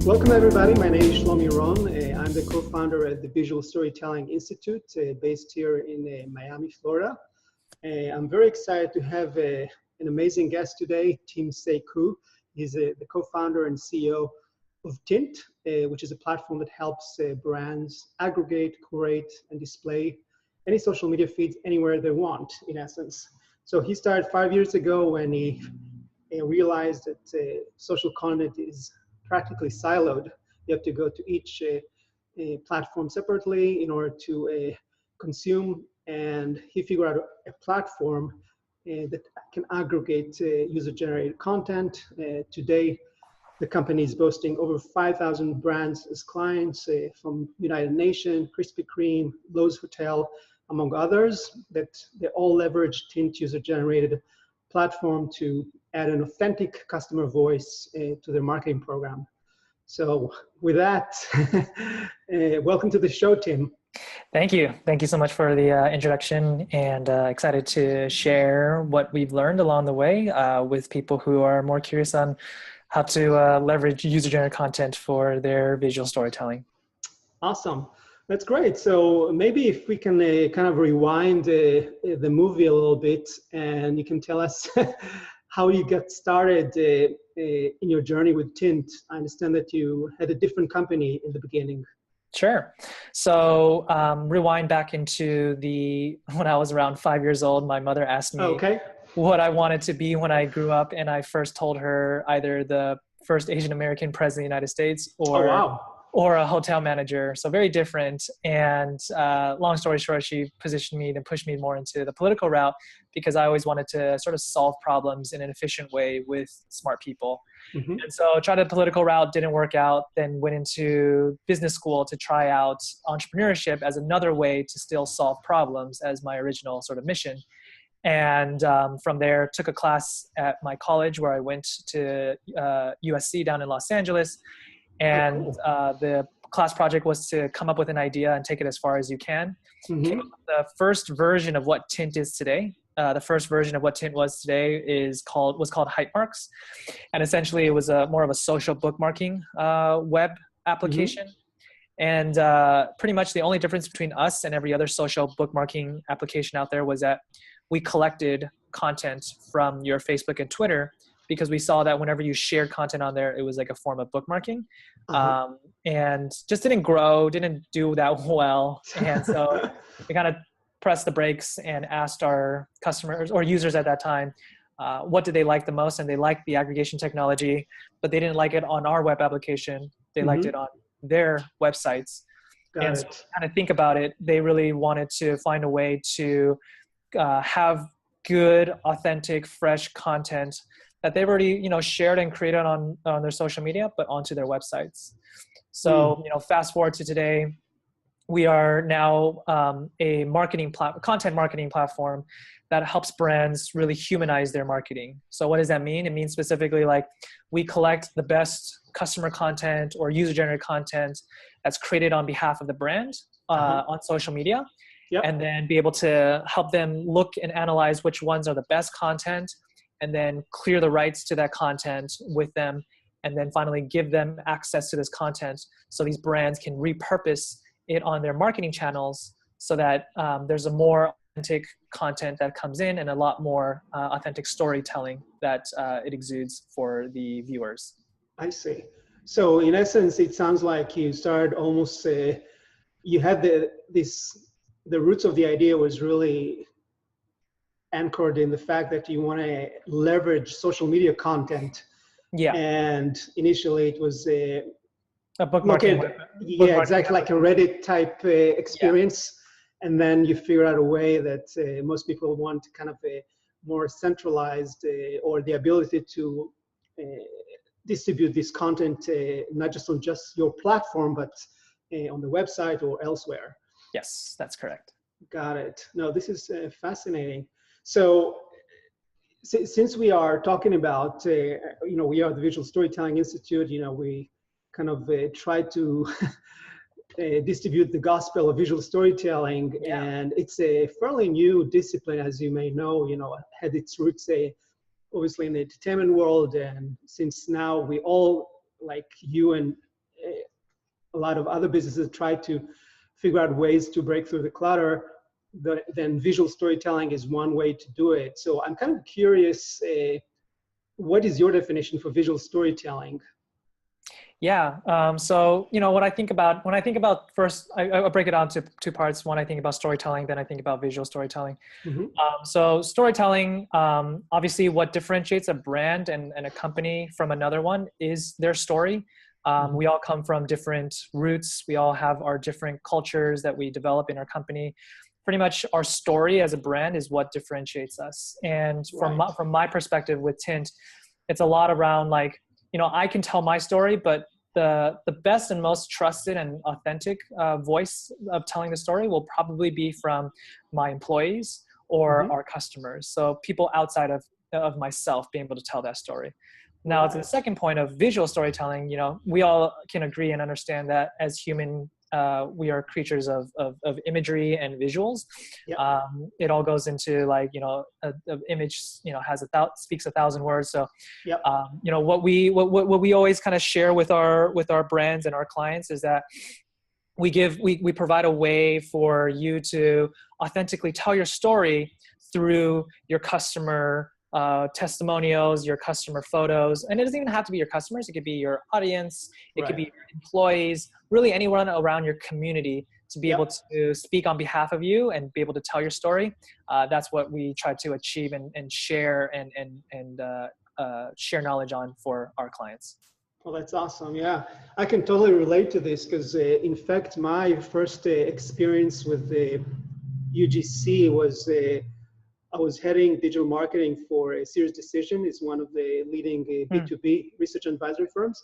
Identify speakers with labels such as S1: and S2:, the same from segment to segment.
S1: Welcome everybody, my name is Shlomi Ron. I'm the co-founder at the Visual Storytelling Institute based here in Miami, Florida. I'm very excited to have an amazing guest today, Tim Sekou. He's the co-founder and CEO of Tint, which is a platform that helps brands aggregate, curate, and display any social media feeds anywhere they want, in essence. So he started 5 years ago when he realized that social content is practically siloed. You have to go to each platform separately in order to consume, and he figured out a platform that can aggregate user-generated content. Today, the company is boasting over 5,000 brands as clients from United Nations, Krispy Kreme, Lowe's Hotel, among others, that they all leverage Tint user-generated platform to add an authentic customer voice to their marketing program. So with that, welcome to the show, Tim.
S2: Thank you. Thank you so much for the introduction, and excited to share what we've learned along the way with people who are more curious on how to leverage user-generated content for their visual storytelling.
S1: Awesome. That's great. So maybe if we can kind of rewind the movie a little bit, and you can tell us how you got started in your journey with Tint. I understand that you had a different company in the beginning.
S2: Sure. So rewind back into when I was around 5 years old, my mother asked me what I wanted to be when I grew up. And I first told her either the first Asian American president of the United States or a hotel manager. So very different. And long story short, she positioned me and pushed me more into the political route because I always wanted to sort of solve problems in an efficient way with smart people. Mm-hmm. And so tried the political route, didn't work out, then went into business school to try out entrepreneurship as another way to still solve problems as my original sort of mission. And from there, took a class at my college where I went to USC down in Los Angeles. And the class project was to come up with an idea and take it as far as you can. Mm-hmm. Came up with the first version of what Tint is today. The first version of what Tint was today was called Hypemarks. And essentially it was more of a social bookmarking web application. Mm-hmm. And pretty much the only difference between us and every other social bookmarking application out there was that we collected content from your Facebook and Twitter, because we saw that whenever you shared content on there, it was like a form of bookmarking. And just didn't grow, didn't do that well. And so we kind of pressed the brakes and asked our customers or users at that time, what did they like the most? And they liked the aggregation technology, but they didn't like it on our web application. They liked it on their websites. And so kind of think about it, they really wanted to find a way to have good, authentic, fresh content that they've already, shared and created on their social media, but onto their websites. So, fast forward to today, we are now a content marketing platform that helps brands really humanize their marketing. So what does that mean? It means specifically like we collect the best customer content or user-generated content that's created on behalf of the brand on social media, and then be able to help them look and analyze which ones are the best content, and then clear the rights to that content with them, and then finally give them access to this content so these brands can repurpose it on their marketing channels so that there's a more authentic content that comes in and a lot more authentic storytelling that it exudes for the viewers.
S1: I see. So in essence, it sounds like you started almost, you had the roots of the idea was really anchored in the fact that you want to leverage social media content. Yeah. And initially it was a
S2: bookmarking.
S1: Exactly, like a Reddit type experience. Yeah. And then you figure out a way that most people want kind of a more centralized or the ability to distribute this content, not just on just your platform, but on the website or elsewhere.
S2: Yes, that's correct.
S1: Got it. No, this is fascinating. So since we are talking about, we are the Visual Storytelling Institute, we kind of try to distribute the gospel of visual storytelling. Yeah. And it's a fairly new discipline, as you may know, had its roots obviously in the entertainment world. And since now we all, like you and a lot of other businesses try to figure out ways to break through the clutter, then visual storytelling is one way to do it. So I'm kind of curious, what is your definition for visual storytelling?
S2: Yeah. So, what I think about when I think about first, I break it down to two parts. One, I think about storytelling, then I think about visual storytelling.
S1: Mm-hmm.
S2: So storytelling, obviously what differentiates a brand and a company from another one is their story. We all come from different roots. We all have our different cultures that we develop in our company. Pretty much our story as a brand is what differentiates us. And from my perspective with Tint, it's a lot around like, I can tell my story, but the best and most trusted and authentic voice of telling the story will probably be from my employees or our customers. So people outside of myself being able to tell that story. Now, to the second point of visual storytelling, we all can agree and understand that as human, we are creatures of imagery and visuals.
S1: Yep.
S2: It all goes into like, an image, speaks 1,000 words. So,
S1: yep.
S2: What we always kind of share with our brands and our clients is that we provide a way for you to authentically tell your story through your customer testimonials, your customer photos. And it doesn't even have to be your customers. It could be your audience. It could be your employees, really anyone around your community to be able to speak on behalf of you and be able to tell your story. That's what we try to achieve and share and share knowledge on for our clients.
S1: Well, that's awesome. Yeah, I can totally relate to this because in fact, my first experience with the UGC was I was heading digital marketing for a Serious Decision. It's one of the leading B2B research advisory firms.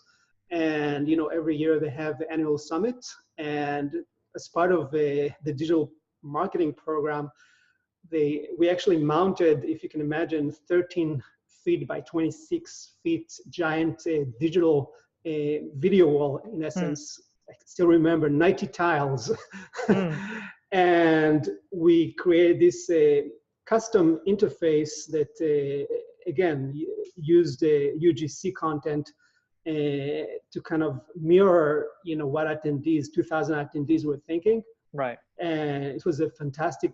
S1: And, every year they have the annual summit. And as part of the digital marketing program, we actually mounted, if you can imagine, 13 feet by 26 feet giant digital video wall, in essence. I can still remember 90 tiles. And we created this custom interface that, again, used UGC content to kind of mirror, what attendees, 2,000 attendees were thinking.
S2: Right.
S1: And it was a fantastic,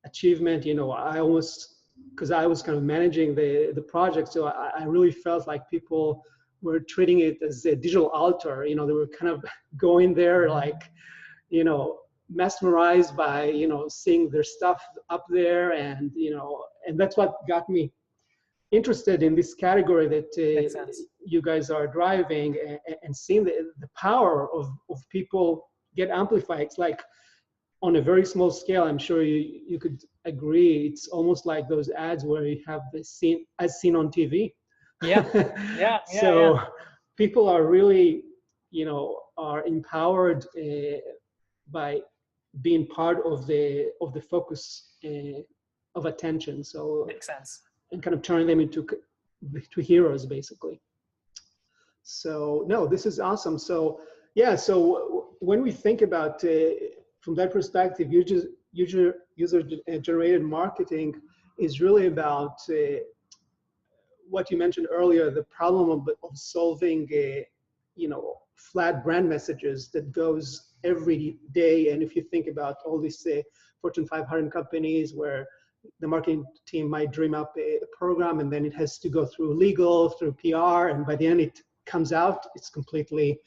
S1: achievement. I almost, because I was kind of managing the project, so I really felt like people were treating it as a digital altar. They were kind of going there like, mesmerized by, seeing their stuff up there. And, and that's what got me interested in this category that you guys are driving, and seeing the power of people get amplified. It's like on a very small scale, I'm sure you could agree, it's almost like those ads where you have the scene as seen on TV.
S2: Yeah.
S1: So people are really, are empowered by being part of the focus of attention. So
S2: makes sense. And
S1: kind of turning them into heroes, basically. So no, this is awesome. So yeah, so when we think about from that perspective, user generated marketing is really about what you mentioned earlier, the problem of solving flat brand messages that goes every day. And if you think about all these Fortune 500 companies where the marketing team might dream up a program and then it has to go through legal, through PR, and by the end it comes out, it's completely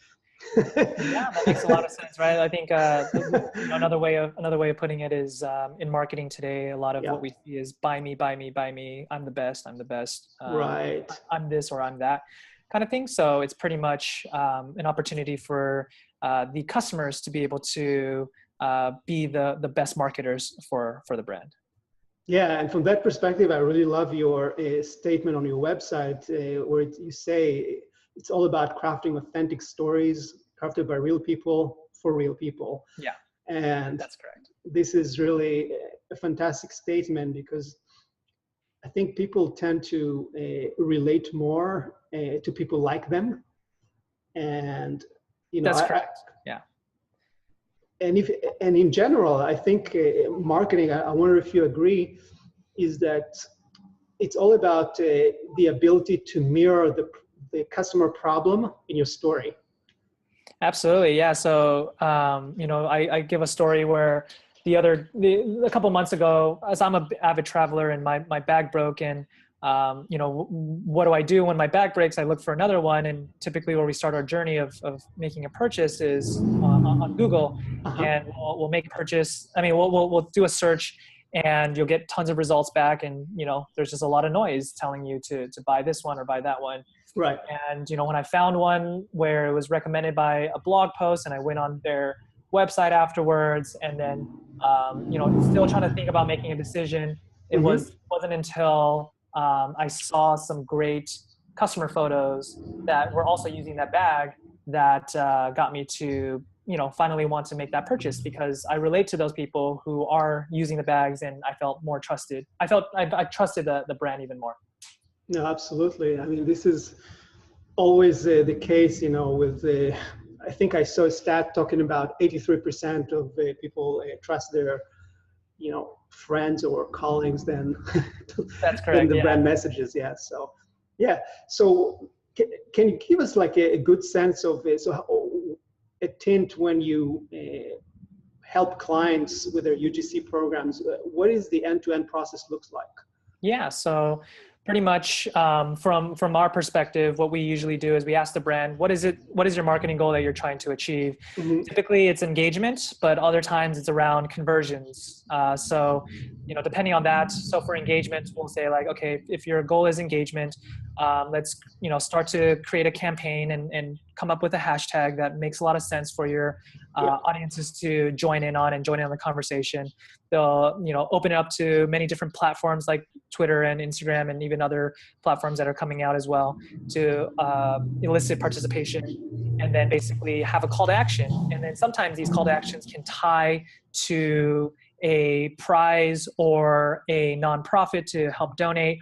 S2: Yeah, that makes a lot of sense, right? I think another way of putting it is in marketing today, a lot of what we see is buy me, buy me, buy me. I'm the best. I'm the best.
S1: Right.
S2: I'm this or I'm that kind of thing. So it's pretty much an opportunity for the customers to be able to be the best marketers for the brand.
S1: Yeah, and from that perspective, I really love your statement on your website where you say it's all about crafting authentic stories crafted by real people for real people.
S2: Yeah,
S1: and
S2: that's correct.
S1: This is really a fantastic statement because I think people tend to relate more to people like them, and
S2: that's correct. Yeah.
S1: And in general, I think marketing, I wonder if you agree, is that it's all about the ability to mirror the customer problem in your story.
S2: Absolutely. Yeah. So, I give a story where a couple months ago, as I'm an avid traveler and my bag broke, and, what do I do when my bag breaks? I look for another one. And typically where we start our journey of making a purchase is on Google,
S1: Uh-huh.
S2: and we'll make a purchase. I mean, we'll do a search, and you'll get tons of results back. And, there's just a lot of noise telling you to buy this one or buy that one.
S1: Right.
S2: And, when I found one where it was recommended by a blog post, and I went on their website afterwards, and then, still trying to think about making a decision, wasn't until I saw some great customer photos that were also using that bag that got me to, finally want to make that purchase, because I relate to those people who are using the bags, and I felt more trusted. I trusted the brand even more.
S1: No, absolutely. I mean, this is always the case, with I think I saw a stat talking about 83% of people trust their, friends or colleagues than,
S2: That's correct,
S1: than the
S2: yeah.
S1: brand messages. Yeah. So, yeah. So can you give us like a good sense of a tint when you help clients with their UGC programs? What is the end-to-end process looks like?
S2: Yeah, so pretty much from our perspective, what we usually do is we ask the brand, what is your marketing goal that you're trying to achieve?
S1: Mm-hmm.
S2: Typically it's engagement, but other times it's around conversions. So, depending on that. So for engagement, we'll say like, okay, if your goal is engagement, let's, start to create a campaign and come up with a hashtag that makes a lot of sense for your audiences to join in on the conversation. They'll, open it up to many different platforms like Twitter and Instagram, and even other platforms that are coming out as well, to elicit participation, and then basically have a call to action. And then sometimes these call to actions can tie to a prize or a nonprofit to help donate.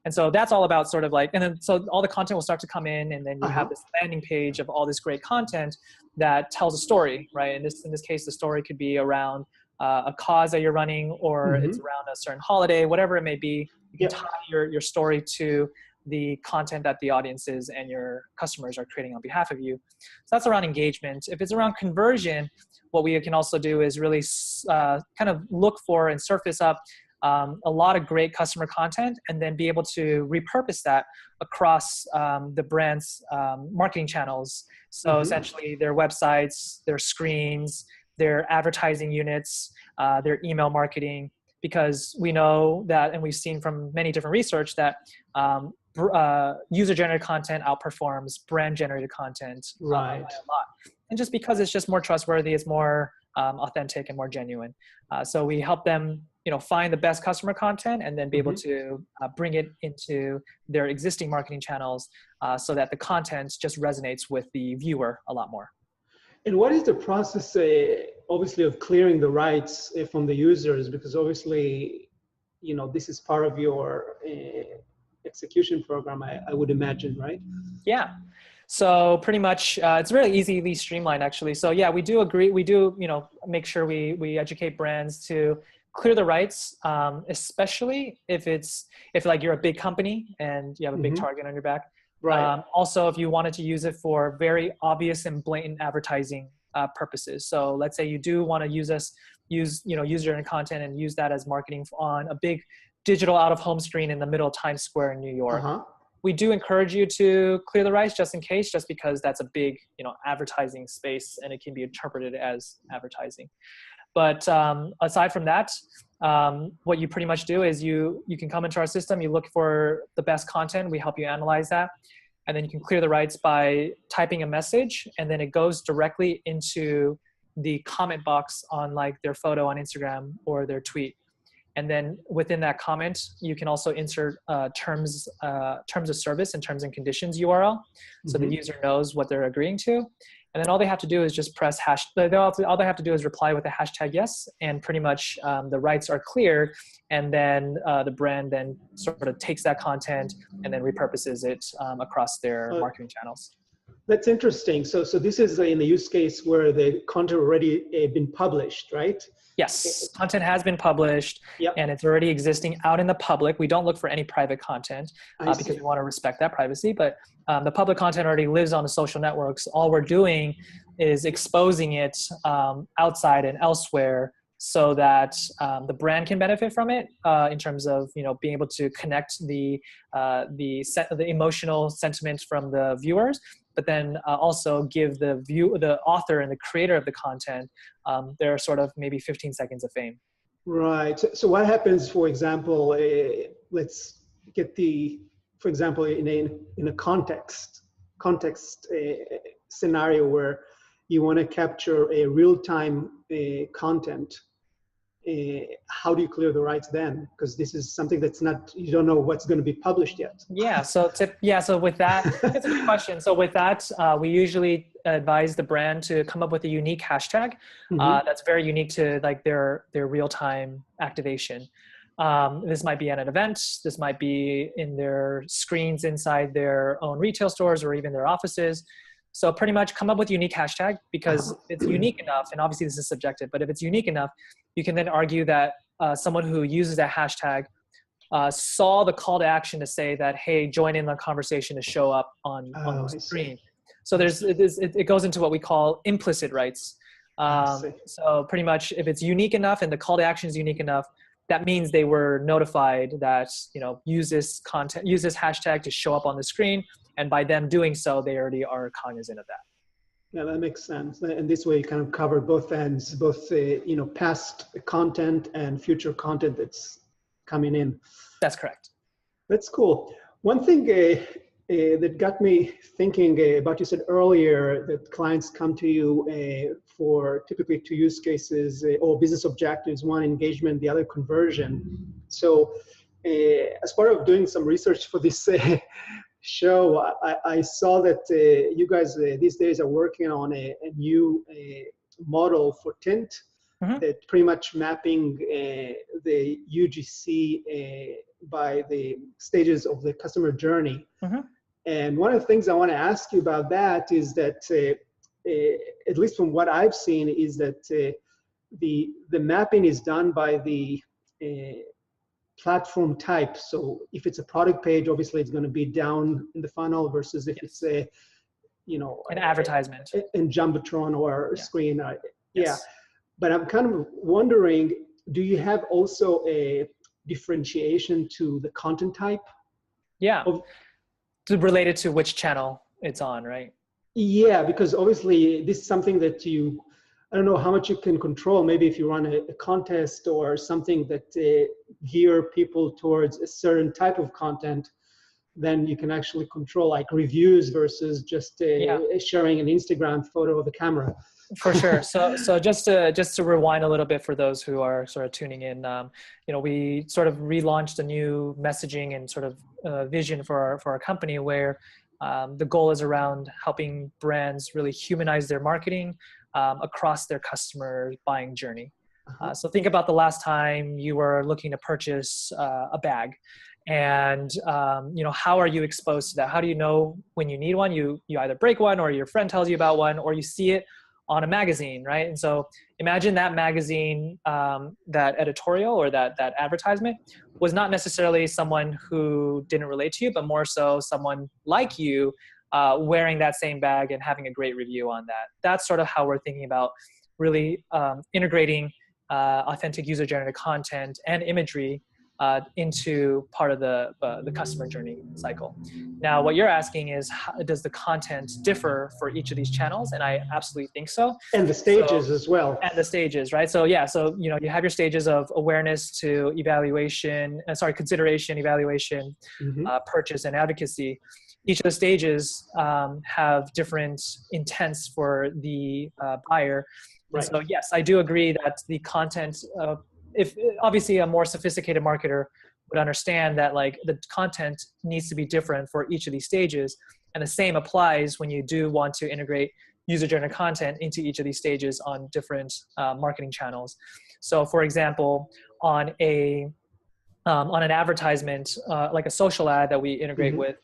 S2: And so that's all about sort of like, and then so all the content will start to come in, and then you have this landing page of all this great content that tells a story, right? And in this case, the story could be around a cause that you're running, or it's around a certain holiday, whatever it may be. You can tie your story to the content that the audiences and your customers are creating on behalf of you. So that's around engagement. If it's around conversion, what we can also do is really kind of look for and surface up a lot of great customer content, and then be able to repurpose that across the brand's marketing channels. So essentially their websites, their screens, their advertising units, their email marketing, because we know that, and we've seen from many different research that user-generated content outperforms brand-generated content by a lot. And just because it's just more trustworthy, it's more authentic and more genuine. So we help them, find the best customer content, and then be able to bring it into their existing marketing channels, so that the content just resonates with the viewer a lot more.
S1: And what is the process, obviously, of clearing the rights from the users? Because obviously, this is part of your execution program, I would imagine, right?
S2: Yeah. So pretty much, it's really easily streamlined, actually. So yeah, we do agree. We do, make sure we educate brands to clear the rights, especially if like you're a big company and you have a big target on your back. Right. Also, if you wanted to use it for very obvious and blatant advertising purposes. So let's say you do want to use user-generated content and use that as marketing on a big digital out-of-home screen in the middle of Times Square in New York. We do encourage you to clear the rights just in case, just because that's a big, advertising space, and it can be interpreted as advertising. But aside from that, what you pretty much do is you can come into our system, you look for the best content, we help you analyze that, and then you can clear the rights by typing a message, and then it goes directly into the comment box on like their photo on Instagram or their tweet. And then within that comment, you can also insert terms of service and terms and conditions URL, so the user knows what they're agreeing to. And then all they have to do is just press all they have to do is reply with a hashtag yes, and pretty much the rights are cleared. And then the brand then sort of takes that content and then repurposes it across their marketing channels.
S1: That's interesting. So this is in the use case where the content already been published, right?
S2: Yes, content has been published, and it's already existing out in the public. We don't look for any private content because we want to respect that privacy, but the public content already lives on the social networks. All we're doing is exposing it outside and elsewhere so that the brand can benefit from it in terms of, you know, being able to connect the emotional sentiment from the viewers, but then also give the author and the creator of the content their sort of maybe 15 seconds of fame.
S1: Right. So what happens, for example, let's get for example, in a context scenario where you want to capture a real-time content. How do you clear the rights then? Because this is something that's not, you don't know what's going to be published yet.
S2: Yeah. So with that, it's a good question. So with that, we usually advise the brand to come up with a unique hashtag that's very unique to like their real-time activation. This might be at an event. This might be in their screens inside their own retail stores or even their offices. So pretty much come up with a unique hashtag, because it's unique enough, and obviously this is subjective, but if it's unique enough, you can then argue that someone who uses that hashtag saw the call to action to say that, hey, join in the conversation to show up on the screen. So it goes into what we call implicit rights. So pretty much if it's unique enough and the call to action is unique enough, that means they were notified that, you know, use this hashtag to show up on the screen. And by them doing so, they already are cognizant of that.
S1: Yeah, that makes sense. And this way you kind of cover both ends, both, you know, past content and future content that's coming in.
S2: That's correct.
S1: That's cool. One thing that got me thinking about, you said earlier that clients come to you for typically two use cases or business objectives, one engagement, the other conversion. So as part of doing some research for this show, I saw that you guys these days are working on a new model for tint that pretty much mapping the UGC by the stages of the customer journey. And one of the things I want to ask you about that is that, at least from what I've seen, is that the mapping is done by the platform type. So if it's a product page, obviously it's going to be down in the funnel versus if it's a, you know,
S2: an advertisement
S1: in Jumbotron or screen. Yeah. But I'm kind of wondering, do you have also a differentiation to the content type?
S2: Yeah. Related to which channel it's on, right?
S1: Yeah, because obviously this is something that I don't know how much you can control. Maybe if you run a contest or something that gear people towards a certain type of content, then you can actually control like reviews versus just sharing an Instagram photo of the camera.
S2: For sure. So just to rewind a little bit for those who are sort of tuning in, you know, we sort of relaunched a new messaging and sort of vision for our company where the goal is around helping brands really humanize their marketing across their customer buying journey. So think about the last time you were looking to purchase a bag, and you know, how are you exposed to that? How do you know when you need one? You either break one, or your friend tells you about one, or you see it on a magazine, right? And so imagine that magazine, that editorial or that advertisement was not necessarily someone who didn't relate to you, but more so someone like you wearing that same bag and having a great review on that. That's sort of how we're thinking about really integrating authentic user-generated content and imagery into part of the customer journey cycle. Now, what you're asking is, does the content differ for each of these channels? And I absolutely think so.
S1: And the stages as well.
S2: And the stages, right? So yeah, so you know, you have your stages of awareness to evaluation, consideration, evaluation, purchase, and advocacy. Each of the stages have different intents for the buyer. Right. So yes, I do agree that the content, if obviously a more sophisticated marketer would understand that like the content needs to be different for each of these stages. And the same applies when you do want to integrate user-generated content into each of these stages on different marketing channels. So for example, on an advertisement, like a social ad that we integrate with,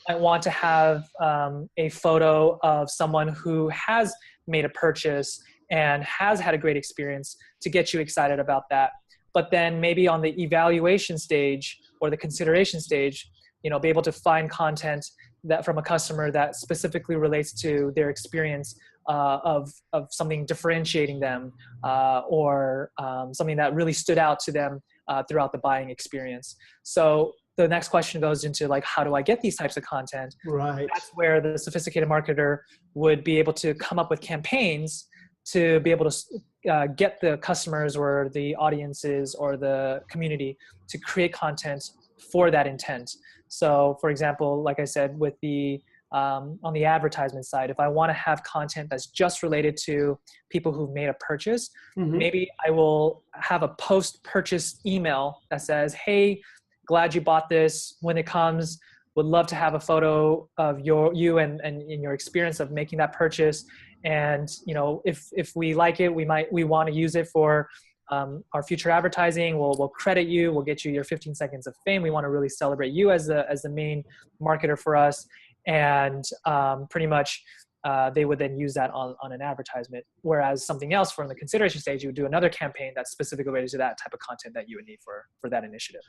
S2: I want to have a photo of someone who has made a purchase and has had a great experience to get you excited about that. But then maybe on the evaluation stage or the consideration stage, you know, be able to find content that from a customer that specifically relates to their experience of something differentiating them, or something that really stood out to them throughout the buying experience. So the next question goes into like, how do I get these types of content?
S1: Right.
S2: That's where the sophisticated marketer would be able to come up with campaigns to be able to get the customers or the audiences or the community to create content for that intent. So for example, like I said, with the on the advertisement side, if I want to have content that's just related to people who've made a purchase, maybe I will have a post-purchase email that says, hey, glad you bought this. When it comes, would love to have a photo of you and your experience of making that purchase. And you know, if we like it, we want to use it for our future advertising. We'll credit you. We'll get you your 15 seconds of fame. We want to really celebrate you as the main marketer for us. And pretty much they would then use that on an advertisement. Whereas something else from the consideration stage, you would do another campaign that's specifically related to that type of content that you would need for that initiative.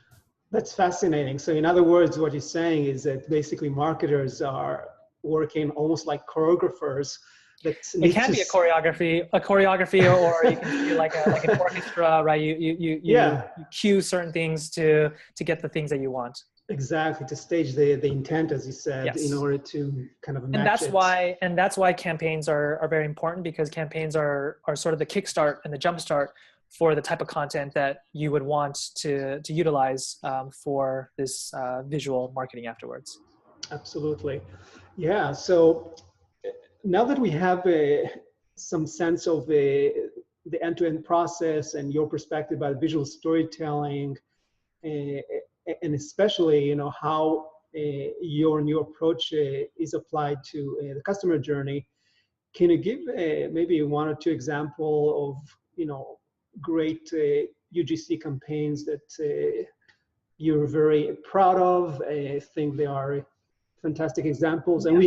S1: That's fascinating. So in other words, what you're saying is that basically marketers are working almost like choreographers. It
S2: can be a choreography, or you can be like an orchestra, right? You cue certain things to get the things that you want.
S1: Exactly, to stage the intent, as you said, yes, in order to kind of match it.
S2: And that's why campaigns are very important, because campaigns are sort of the kickstart and the jumpstart for the type of content that you would want to utilize for this visual marketing afterwards.
S1: Absolutely. Yeah. So now that we have some sense of the end-to-end process and your perspective about visual storytelling, and especially, you know, how your new approach is applied to the customer journey, can you give maybe one or two example of, you know, great UGC campaigns that you're very proud of? I think they are fantastic examples. And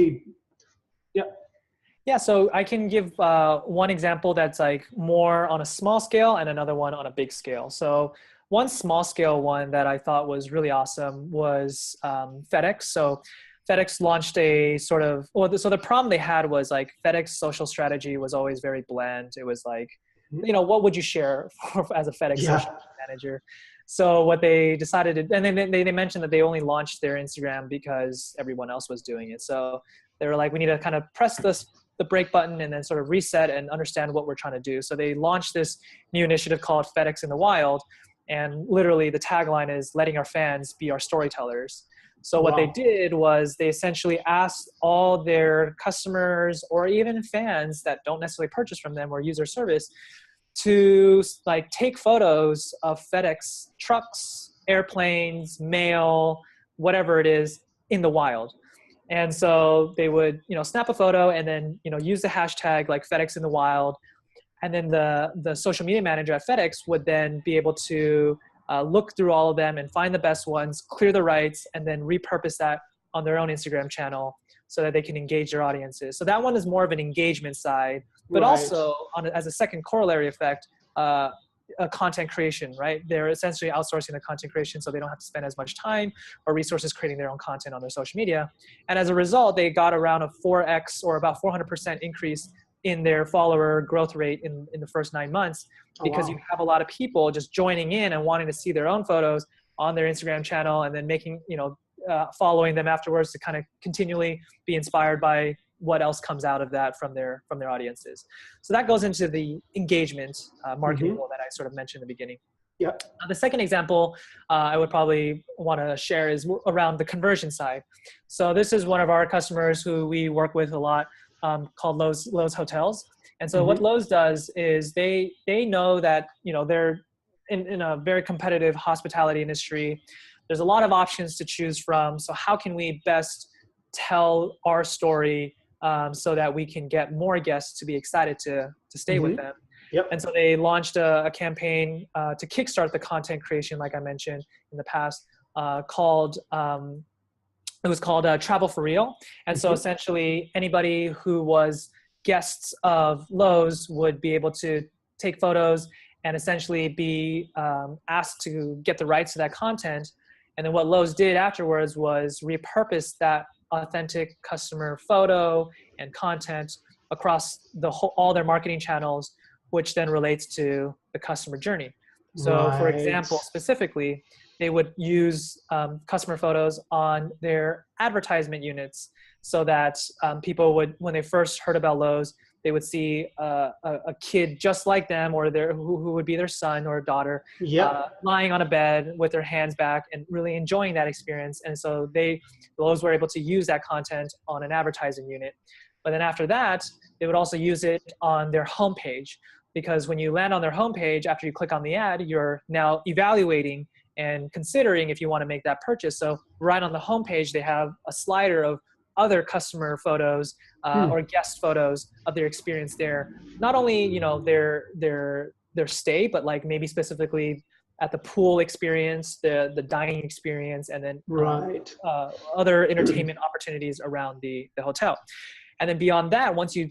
S2: yeah, so I can give one example that's like more on a small scale and another one on a big scale. So one small scale one that I thought was really awesome was FedEx. So FedEx launched a sort of, so the problem they had was like FedEx social strategy was always very bland. It was like, you know, what would you share as a FedEx social manager? So what they decided to, and then they mentioned that they only launched their Instagram because everyone else was doing it. So they were like, we need to kind of press the break button and then sort of reset and understand what we're trying to do. So they launched this new initiative called FedEx in the Wild. And literally the tagline is letting our fans be our storytellers. So what they did was they essentially asked all their customers or even fans that don't necessarily purchase from them or use their service to like take photos of FedEx trucks, airplanes, mail, whatever it is in the wild. And so they would, you know, snap a photo and then, you know, use the hashtag like FedEx in the wild. And then the social media manager at FedEx would then be able to look through all of them and find the best ones, clear the rights, and then repurpose that on their own Instagram channel so that they can engage their audiences. So that one is more of an engagement side, but also as a second corollary effect, content creation, right? They're essentially outsourcing the content creation so they don't have to spend as much time or resources creating their own content on their social media. And as a result, they got around a 4x or about 400% increase in their follower growth rate in the first 9 months, because you have a lot of people just joining in and wanting to see their own photos on their Instagram channel and then making, you know, following them afterwards to kind of continually be inspired by what else comes out of that from their audiences. So that goes into the engagement marketing role that I sort of mentioned in the beginning.
S1: Yep.
S2: The second example I would probably want to share is around the conversion side. So this is one of our customers who we work with a lot, called Lowe's Hotels. And so what Lowe's does is they know that, you know, they're in a very competitive hospitality industry. There's a lot of options to choose from. So how can we best tell our story so that we can get more guests to be excited to stay with them?
S1: Yep.
S2: And so they launched a campaign to kickstart the content creation, like I mentioned in the past, called Travel for Real. And so essentially anybody who was guests of Lowe's would be able to take photos and essentially be asked to get the rights to that content. And then what Lowe's did afterwards was repurpose that authentic customer photo and content across all their marketing channels, which then relates to the customer journey. So for example, specifically, they would use customer photos on their advertisement units so that people would, when they first heard about Lowe's, they would see a kid just like them, or who would be their son or daughter, lying on a bed with their hands back and really enjoying that experience. And so Lowe's were able to use that content on an advertising unit. But then after that, they would also use it on their homepage, because when you land on their homepage, after you click on the ad, you're now evaluating and considering if you want to make that purchase. So right on the homepage, they have a slider of other customer photos or guest photos of their experience there. Not only, you know, their stay, but like maybe specifically at the pool experience, the dining experience, and then other entertainment opportunities around the hotel. And then beyond that, once you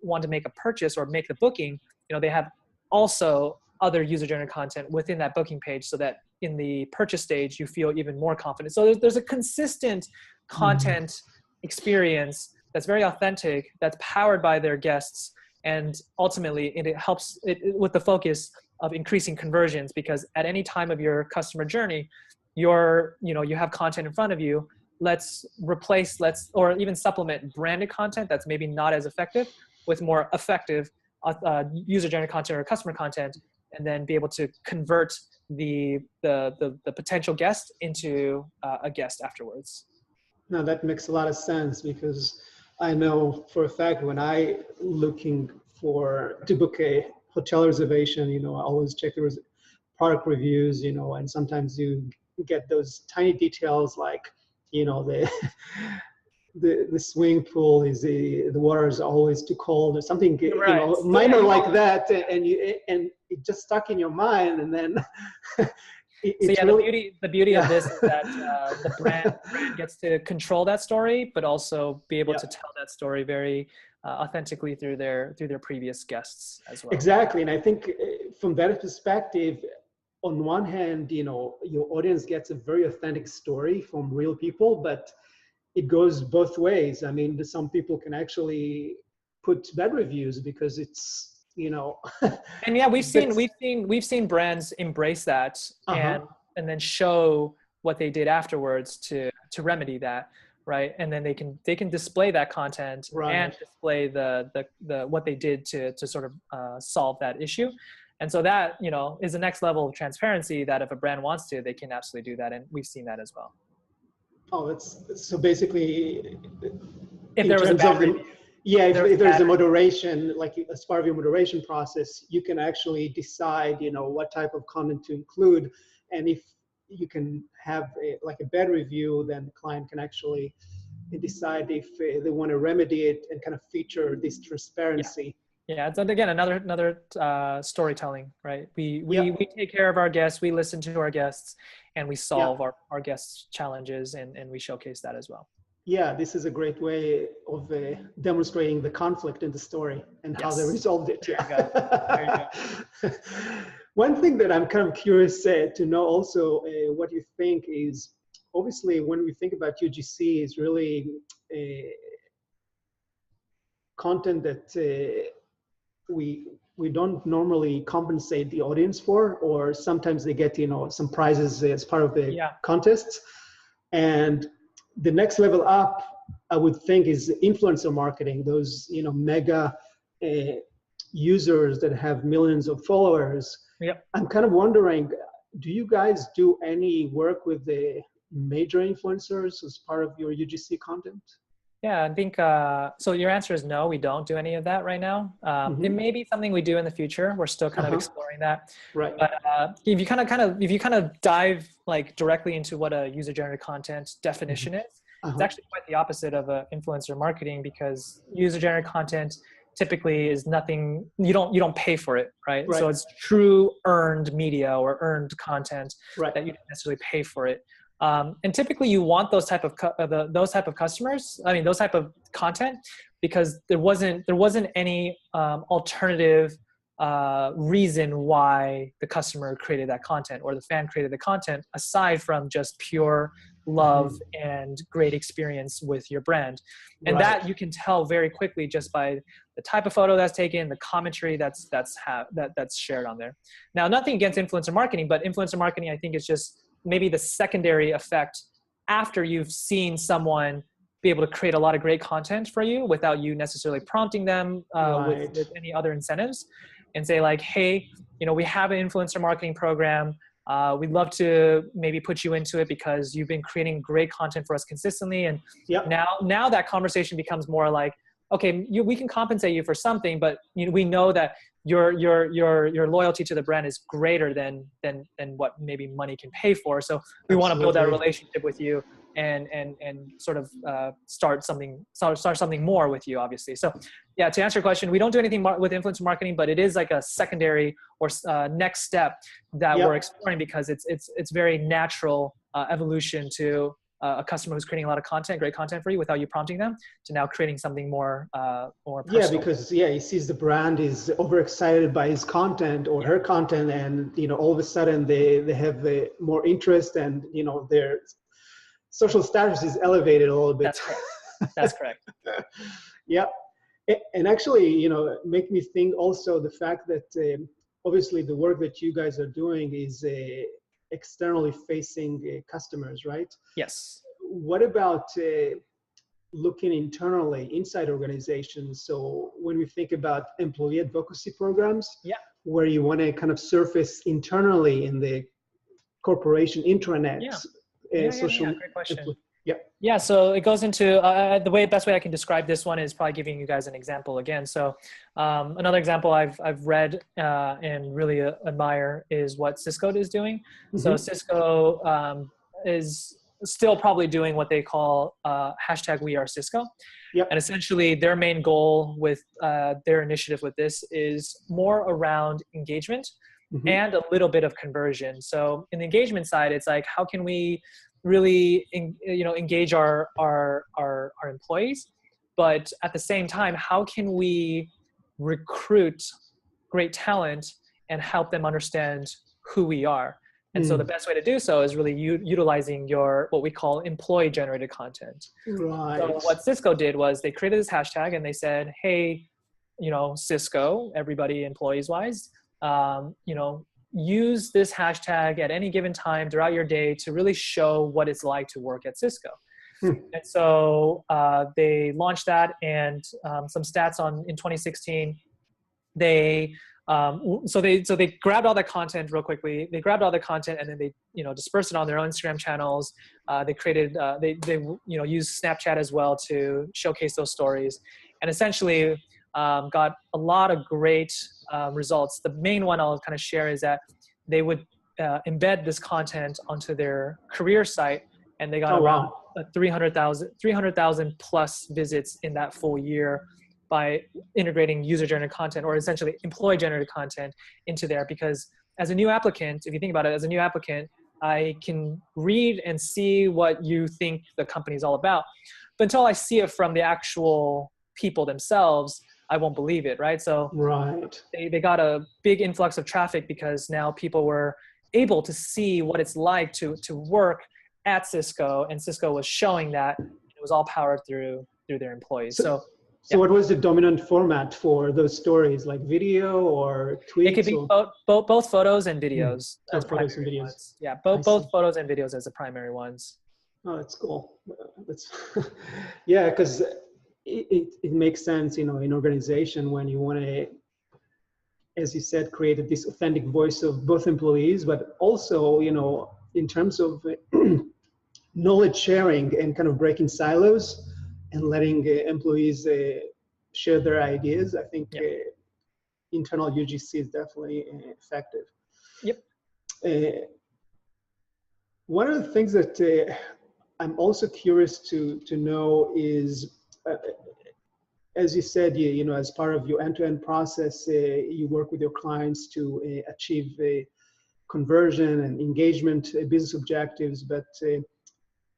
S2: want to make a purchase or make the booking, you know, they have also other user-generated content within that booking page, so that in the purchase stage, you feel even more confident. So there's a consistent content experience that's very authentic, that's powered by their guests. And ultimately, it helps with the focus of increasing conversions, because at any time of your customer journey, you have content in front of you. Let's replace, or even supplement branded content that's maybe not as effective with more effective user-generated content or customer content, and then be able to convert the potential guest into a guest afterwards.
S1: No, that makes a lot of sense, because I know for a fact when I looking to book a hotel reservation, you know, I always check the product reviews, you know, and sometimes you get those tiny details like, you know, the swimming pool is the water is always too cold, or something, you know, minor like that, and it just stuck in your mind, and then
S2: the beauty of this is that the brand gets to control that story, but also be able to tell that story very authentically through their previous guests as well.
S1: Exactly, and I think from that perspective, on one hand, you know, your audience gets a very authentic story from real people, but it goes both ways. I mean, some people can actually put bad reviews because it's, you know.
S2: And yeah, we've seen brands embrace that and then show what they did afterwards to remedy that, right? And then they can display that content and display the what they did to sort of solve that issue. And so that, you know, is the next level of transparency, that if a brand wants to, they can absolutely do that. And we've seen that as well.
S1: Oh, that's so basically,
S2: if there was a bad review.
S1: Yeah, if there's a moderation, like as part of your moderation process, you can actually decide, you know, what type of content to include. And if you can have a bad review, then the client can actually decide if they want to remedy it and kind of feature this transparency.
S2: Yeah, it's again another storytelling, right? We take care of our guests, we listen to our guests, and we solve our guests' challenges, and we showcase that as well.
S1: Yeah, this is a great way of demonstrating the conflict in the story and how they resolved it.
S2: There you go.
S1: One thing that I'm kind of curious to know also what you think is, obviously when we think about UGC, is really content that we don't normally compensate the audience for, or sometimes they get, you know, some prizes as part of the contests. And the next level up, I would think, is influencer marketing. Those, you know, mega users that have millions of followers. I'm kind of wondering, do you guys do any work with the major influencers as part of your UGC content?
S2: Yeah, I think, so your answer is no, we don't do any of that right now. It may be something we do in the future. We're still kind of exploring that.
S1: Right.
S2: But if you kind of dive like directly into what a user-generated content definition is, it's actually quite the opposite of influencer marketing, because user-generated content typically is nothing, you don't pay for it, right? So it's true earned media or earned content that you don't necessarily pay for it. And typically you want those type of customers, I mean, those type of content, because there wasn't any alternative reason why the customer created that content or the fan created the content, aside from just pure love and great experience with your brand. And that you can tell very quickly just by the type of photo that's taken, the commentary that's shared on there. Now, nothing against influencer marketing, but influencer marketing, I think, is just maybe the secondary effect after you've seen someone be able to create a lot of great content for you without you necessarily prompting them with any other incentives, and say like, hey, we have an influencer marketing program. We'd love to maybe put you into it because you've been creating great content for us consistently. And now that conversation becomes more like, okay, we can compensate you for something, but we know that your loyalty to the brand is greater than what maybe money can pay for. So we want to build that relationship with you and sort of start something more with you, obviously. So yeah, to answer your question, we don't do anything with influencer marketing, but it is like a secondary or next step that we're exploring, because it's very natural evolution to a customer who's creating a lot of content, great content for you without you prompting them, to now creating something more personal.
S1: Yeah, because he sees the brand is overexcited by his content or her content, and all of a sudden they have more interest, and their social status is elevated a little bit.
S2: That's correct. That's correct.
S1: Yeah. And actually, make me think also the fact that obviously the work that you guys are doing is externally facing customers, right?
S2: Yes.
S1: What about looking internally inside organizations? So when we think about employee advocacy programs, where you want to kind of surface internally in the corporation intranets, social.
S2: Great question. Yeah, so it goes into the best way I can describe this one is probably giving you guys an example again. So another example I've read and really admire is what Cisco is doing. So Cisco is still probably doing what they call #WeAreCisco. And essentially their main goal with their initiative with this is more around engagement and a little bit of conversion. So in the engagement side, it's like, how can we really engage our employees, but at the same time, how can we recruit great talent and help them understand who we are? And so the best way to do so is really utilizing what we call employee generated content.
S1: Right.
S2: So what Cisco did was they created this hashtag and they said, hey, Cisco, everybody employees wise, use this hashtag at any given time throughout your day to really show what it's like to work at Cisco. And so they launched that, and some stats in 2016, they grabbed all that content real quickly. They grabbed all the content and then they dispersed it on their own Instagram channels. They created they used Snapchat as well to showcase those stories, and essentially got a lot of great results. The main one I'll kind of share is that they would embed this content onto their career site, and they got around 300,000 plus visits in that full year by integrating user-generated content, or essentially employee-generated content, into there. Because as a new applicant, if you think about it, as a new applicant, I can read and see what you think the company is all about, but until I see it from the actual people themselves, I won't believe it, right? So they got a big influx of traffic because now people were able to see what it's like to work at Cisco, and Cisco was showing that it was all powered through their employees. So
S1: what was the dominant format for those stories, like video or tweets?
S2: It could be both photos and videos as primary ones. Yeah, both photos and videos as the primary ones.
S1: Oh, that's cool. Yeah, because it makes sense, in organization when you want to, as you said, create this authentic voice of both employees, but also, in terms of knowledge sharing and kind of breaking silos and letting employees share their ideas. I think internal UGC is definitely effective. One of the things that I'm also curious to know is, as you said, as part of your end-to-end process, you work with your clients to achieve conversion and engagement business objectives. But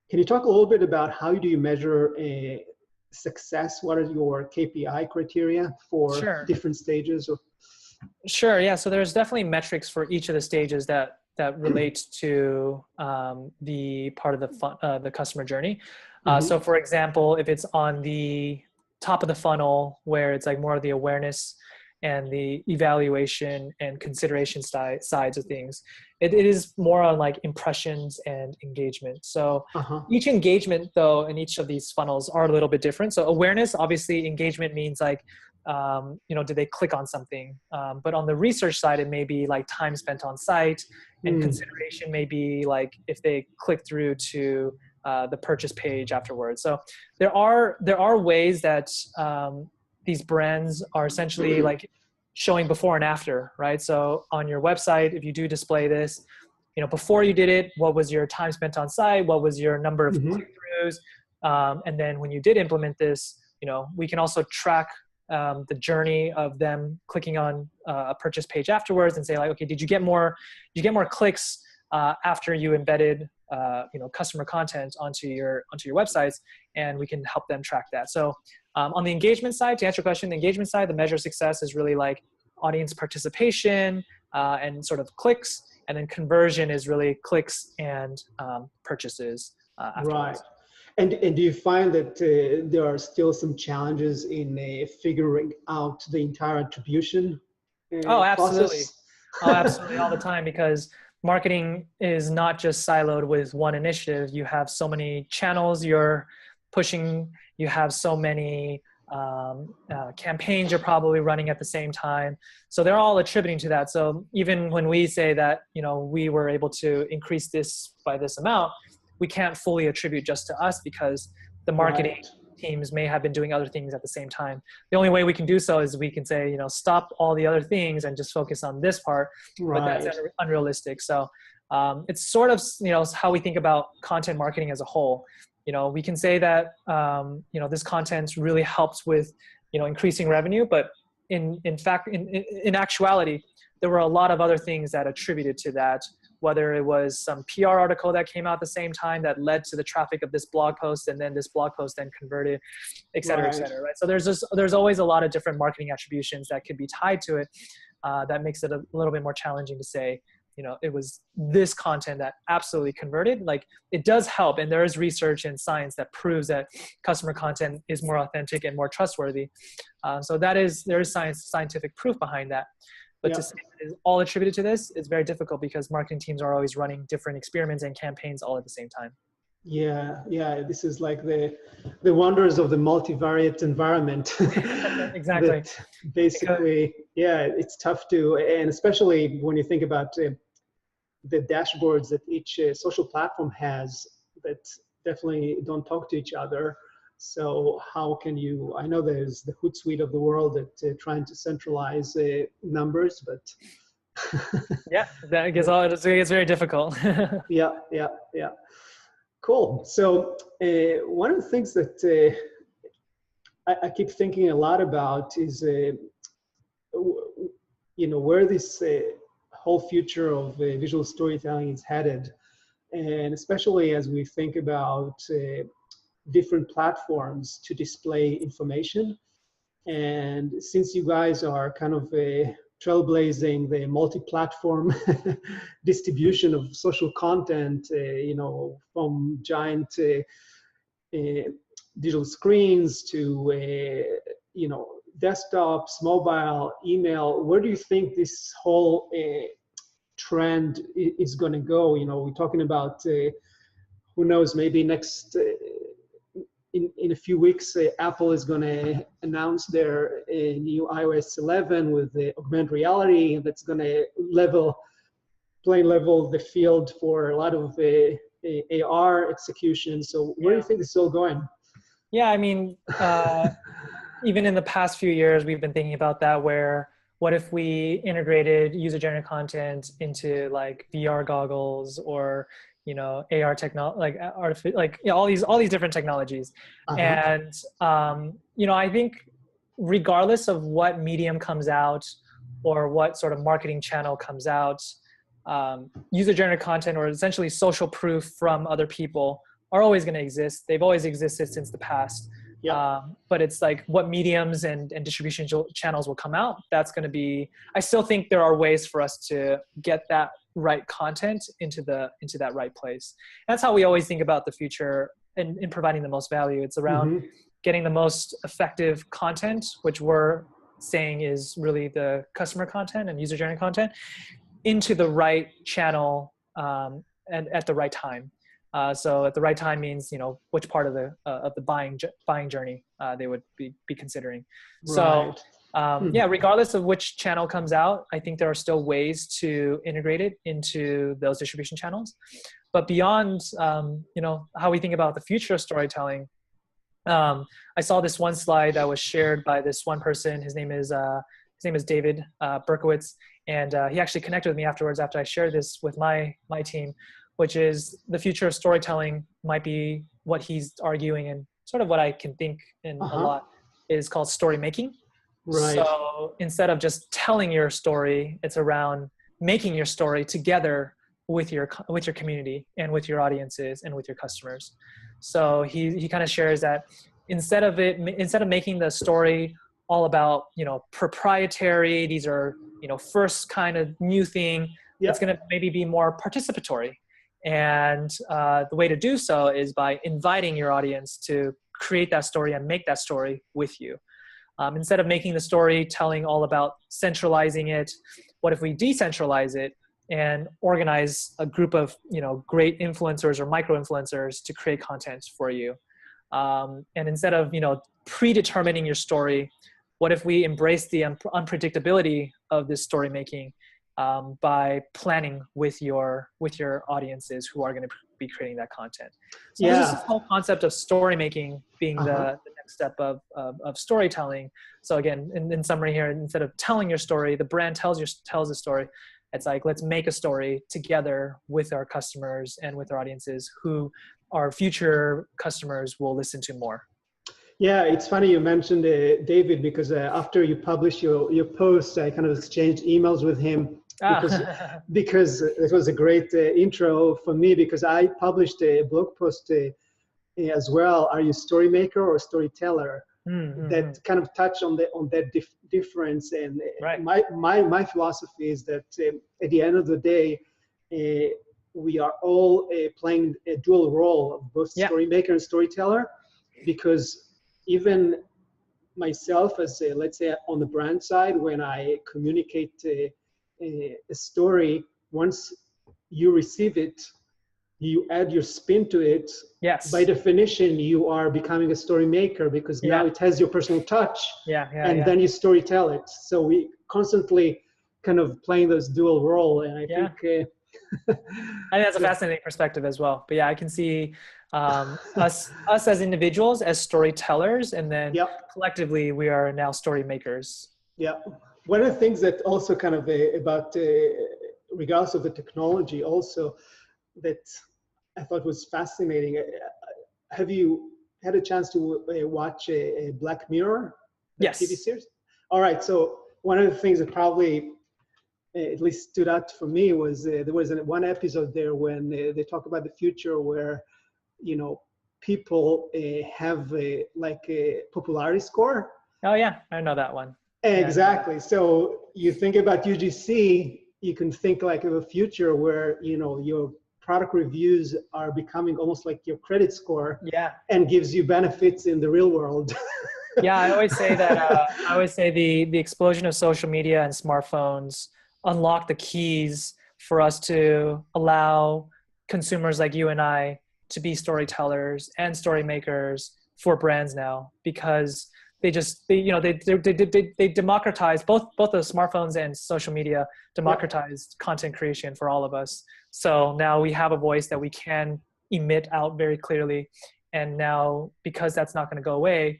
S1: can you talk a little bit about how do you measure success? What are your KPI criteria for different stages?
S2: Sure. Yeah. So there's definitely metrics for each of the stages that that relate to the part of the customer journey. So for example, if it's on the top of the funnel where it's like more of the awareness and the evaluation and consideration sides of things, it is more on like impressions and engagement. So each engagement though in each of these funnels are a little bit different. So awareness, obviously engagement means like, did they click on something? But on the research side, it may be like time spent on site, and consideration may be like if they click through to the purchase page afterwards. So there are ways that these brands are essentially like showing before and after, right? So on your website, if you do display this, before you did it, what was your time spent on site? What was your number of click-throughs? And then when you did implement this, we can also track the journey of them clicking on a purchase page afterwards and say like, okay, did you get more clicks after you embedded customer content onto your websites, and we can help them track that. So on the engagement side, to answer your question, the engagement side, the measure of success is really like audience participation and sort of clicks, and then conversion is really clicks and purchases afterwards.
S1: Right. And do you find that there are still some challenges in figuring out the entire attribution process?
S2: Oh, absolutely, all the time, because marketing is not just siloed with one initiative. You have so many channels you're pushing. You have so many campaigns you're probably running at the same time. So they're all attributing to that. So even when we say that, we were able to increase this by this amount, we can't fully attribute just to us because the marketing teams may have been doing other things at the same time. The only way we can do so is we can say, stop all the other things and just focus on this part, but that's unrealistic. So it's sort of, how we think about content marketing as a whole. We can say that, this content really helps with, increasing revenue, but in fact, in actuality, there were a lot of other things that attributed to that, whether it was some PR article that came out at the same time that led to the traffic of this blog post, and then this blog post then converted, et cetera, et cetera, right? So there's always a lot of different marketing attributions that could be tied to it. That makes it a little bit more challenging to say, it was this content that absolutely converted. Like, it does help, and there is research and science that proves that customer content is more authentic and more trustworthy. So there is scientific proof behind that. But to say it is all attributed to this is very difficult because marketing teams are always running different experiments and campaigns all at the same time. Yeah.
S1: This is like the wonders of the multivariate environment.
S2: Exactly.
S1: Basically, it's tough to, and especially when you think about the dashboards that each social platform has that definitely don't talk to each other. So how can you, I know there's the Hootsuite of the world that trying to centralize numbers, but.
S2: That gets very difficult.
S1: Yeah. Cool. So one of the things that I keep thinking a lot about is, where this whole future of visual storytelling is headed. And especially as we think about different platforms to display information. And since you guys are kind of trailblazing the multi-platform distribution of social content, from giant digital screens to, desktops, mobile, email, where do you think this whole trend is going to go? We're talking about, who knows, maybe next, in a few weeks, Apple is going to announce their new iOS 11 with the augmented reality that's going to level the field for a lot of AR execution. So where do you think this is all going?
S2: Yeah, I mean, even in the past few years, we've been thinking about that, where what if we integrated user-generated content into like VR goggles or AR technology, all these different technologies. And I think regardless of what medium comes out or what sort of marketing channel comes out, user-generated content, or essentially social proof from other people, are always going to exist. They've always existed since the past. But it's like what mediums and distribution channels will come out. That's going to be, I still think there are ways for us to get that right content into that right place. That's how we always think about the future in providing the most value. It's around getting the most effective content, which we're saying is really the customer content and user generated content, into the right channel and at the right time. So at the right time means, you know, which part of the buying journey they would be considering.
S1: Right.
S2: So yeah, regardless of which channel comes out, I think there are still ways to integrate it into those distribution channels. But beyond, you know, how we think about the future of storytelling, I saw this one slide that was shared by this one person. His name is David Berkowitz, and he actually connected with me afterwards after I shared this with my team, which is the future of storytelling might be what he's arguing, and sort of what I can think in a lot is called story making.
S1: Right.
S2: So instead of just telling your story, it's around making your story together with your community and with your audiences and with your customers. So he kind of shares that instead of making the story all about, you know, proprietary, these are, you know, first kind of new thing, it's going to maybe be more participatory. And the way to do so is by inviting your audience to create that story and make that story with you. Instead of making the storytelling all about centralizing it, what if we decentralize it and organize a group of, you know, great influencers or micro-influencers to create content for you? And instead of, you know, predetermining your story, what if we embrace the unpredictability of this story making by planning with your audiences who are going to be creating that content? So this is this whole concept of story making being the next step of storytelling. So again, in summary here, instead of telling your story, the brand tells a story. It's like, let's make a story together with our customers and with our audiences who our future customers will listen to more.
S1: Yeah, it's funny you mentioned David, because after you published your post, I kind of exchanged emails with him because it was a great intro for me, because I published a blog post as well. Are you a story maker or a storyteller? That kind of touch on that difference. And my philosophy is that at the end of the day, we are all playing a dual role of both story maker and storyteller, because even myself as let's say on the brand side, when I communicate a story, once you receive it, you add your spin to it.
S2: Yes.
S1: By definition, you are becoming a story maker, because now it has your personal touch. Then you story tell it. So we constantly kind of playing this dual role, and I think
S2: I think that's a fascinating perspective as well. But yeah, I can see us as individuals as storytellers, and then collectively we are now story makers.
S1: Yeah. One of the things that also kind of about regardless of the technology also that I thought was fascinating. Have you had a chance to watch a Black Mirror TV series? All right. So one of the things that probably at least stood out for me was there was one episode there when they talk about the future where, you know, people have like a popularity score.
S2: Oh yeah, I know that one.
S1: Exactly. So you think about UGC, you can think like of a future where, you know, your product reviews are becoming almost like your credit score, and gives you benefits in the real world.
S2: Yeah, I always say that. I always say the explosion of social media and smartphones unlock the keys for us to allow consumers like you and I to be storytellers and story makers for brands now, because they democratize both the smartphones and social media democratized content creation for all of us. So now we have a voice that we can emit out very clearly. And now, because that's not going to go away,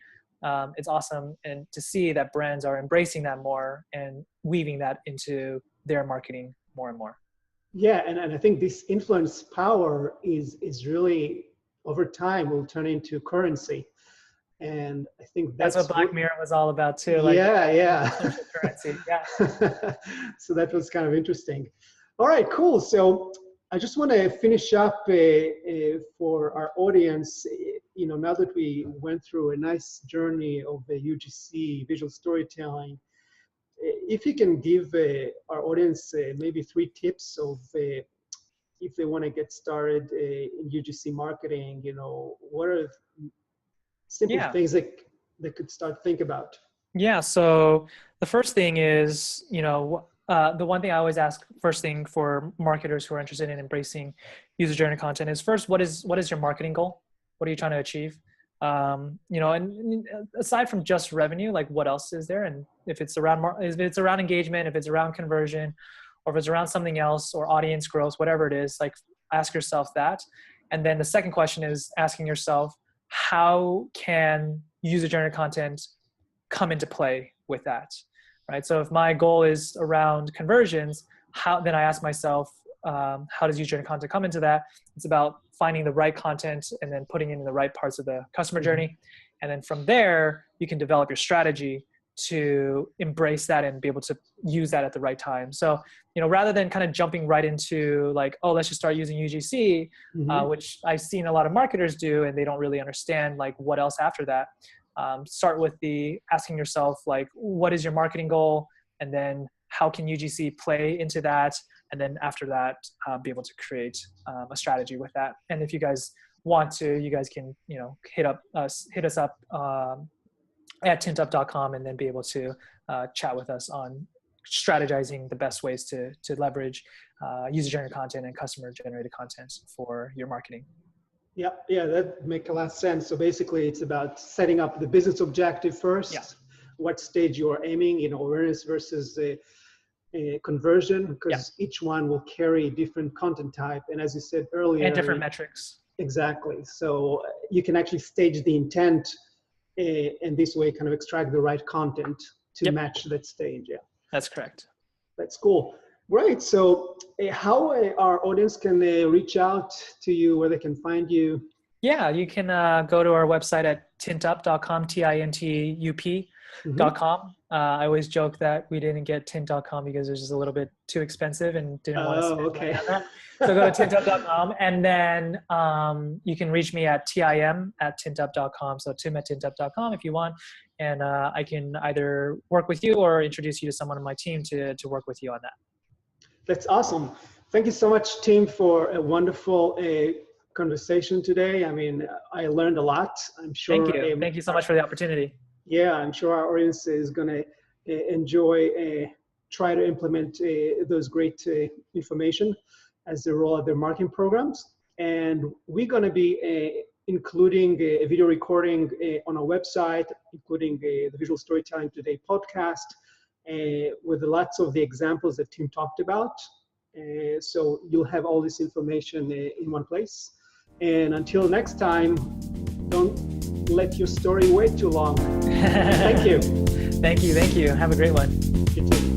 S2: it's awesome and to see that brands are embracing that more and weaving that into their marketing more and more.
S1: Yeah, and I think this influence power is really over time will turn into currency. And I think
S2: that's what Black Mirror was all about too. Like social currency. Yeah.
S1: So that was kind of interesting. All right, cool. So I just want to finish up for our audience. You know, now that we went through a nice journey of the UGC, visual storytelling, if you can give our audience maybe 3 tips of if they want to get started in UGC marketing, what are simple things that they could start to think about?
S2: Yeah. So the first thing is, the one thing I always ask first thing for marketers who are interested in embracing user-generated content is first, what is your marketing goal? What are you trying to achieve? And aside from just revenue, like what else is there? And if it's around engagement, if it's around conversion, or if it's around something else or audience growth, whatever it is, like ask yourself that. And then the second question is asking yourself, how can user-generated content come into play with that, right? So if my goal is around conversions, then I ask myself, how does user-generated content come into that? It's about finding the right content and then putting it in the right parts of the customer journey. And then from there, you can develop your strategy to embrace that and be able to use that at the right time. So, rather than kind of jumping right into like, oh, let's just start using UGC, which I've seen a lot of marketers do, and they don't really understand like what else after that. Start with asking yourself, like, what is your marketing goal? And then how can UGC play into that? And then after that, be able to create a strategy with that. And if you guys want to, you guys can, hit us up at tintup.com and then be able to chat with us on strategizing the best ways to leverage user-generated content and customer-generated content for your marketing.
S1: Yeah, that makes a lot of sense. So basically, it's about setting up the business objective first. What stage you are aiming, awareness versus conversion, because each one will carry different content type, and as you said earlier,
S2: and different metrics.
S1: Exactly. So you can actually stage the intent, and this way, kind of extract the right content to match that stage. Yeah,
S2: that's correct.
S1: That's cool. Great. So how our audience can reach out to you, where they can find you?
S2: Yeah, you can go to our website at tintup.com, tintup.com. I always joke that we didn't get tint.com because it was just a little bit too expensive and didn't want to spend money on that. So go to tintup.com, and then you can reach me at tim@tintup.com. So tim@tintup.com if you want. And I can either work with you or introduce you to someone on my team to work with you on that.
S1: That's awesome. Thank you so much, Tim, for a wonderful conversation today. I mean, I learned a lot. I'm sure.
S2: Thank you. Thank you so much for the opportunity.
S1: Yeah, I'm sure our audience is going to enjoy, try to implement those great information as they roll out their marketing programs. And we're going to be including a video recording on our website, including the Visual Storytelling Today podcast, with lots of the examples that Tim talked about. So you'll have all this information in one place. And until next time, don't let your story wait too long. Thank you.
S2: Thank you. Have a great one.
S1: You too.